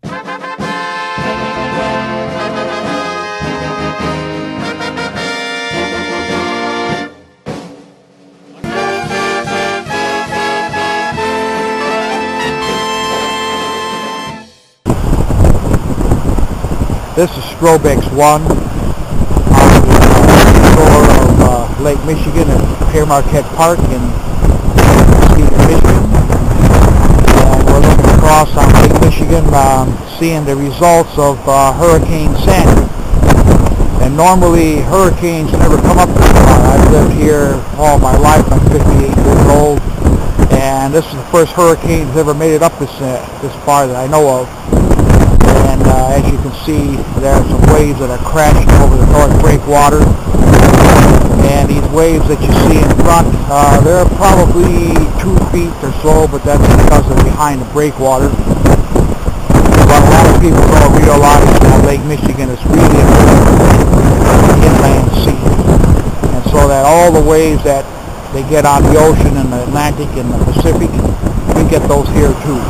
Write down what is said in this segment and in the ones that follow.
This is Strobex 1 on the shore of Lake Michigan at Pere Marquette Park in Michigan. And we're looking across on Lake Michigan, seeing the results of Hurricane Sandy. And normally hurricanes never come up this far. I've lived here all my life. I'm 58 years old, and this is the first hurricane that's ever made it up this far that I know of. And as you can see, there are some waves that are crashing over the North Breakwater. And these waves that you see in front, they're probably 2 feet or so, but that's because they're behind the breakwater. But a lot of people don't realize that Lake Michigan is really an inland sea. And so that all the waves that they get on the ocean and the Atlantic and the Pacific, we get those here too.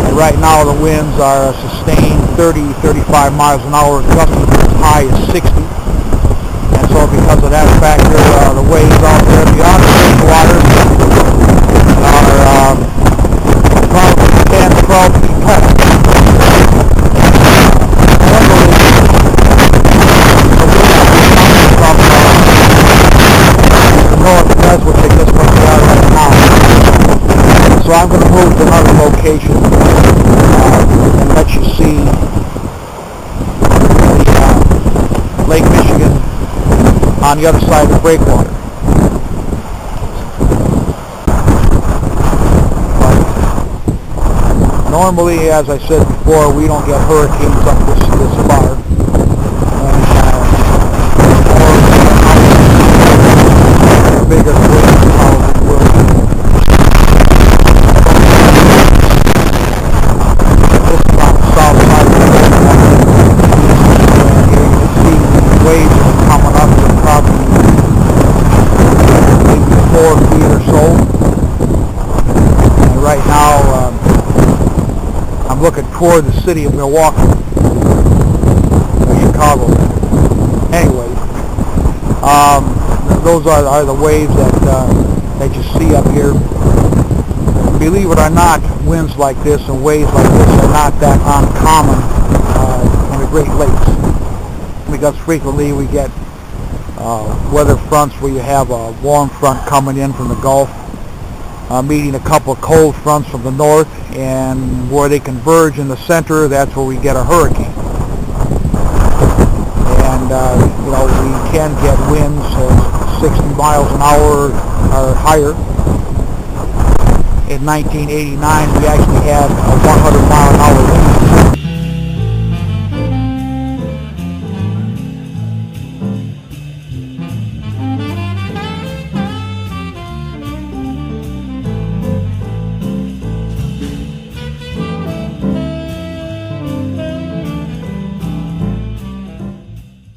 And right now the winds are sustained 30-35 miles an hour, gusting as high as 60. And so because of that factor, the waves out there beyond the breakwater are probably 10-12 feet high. Northwest, which I guess where we are right now. So I'm going to move to another location and let you see the Lake Michigan on the other side of the breakwater. But normally, as I said before, we don't get hurricanes up this far. Bigger waves probably will be. This is on the south side of the breakwater. And here you can see the waves are coming up to probably maybe 4 feet or so. And right now I'm looking toward the city of Milwaukee, or Chicago. Anyway, those are the waves that you see up here. Believe it or not, winds like this and waves like this are not that uncommon in the Great Lakes, because frequently we get weather fronts where you have a warm front coming in from the Gulf, meeting a couple of cold fronts from the north, and where they converge in the center, that's where we get a hurricane. And we can get winds 60 miles an hour or higher. In 1989, we actually had a 100 mile an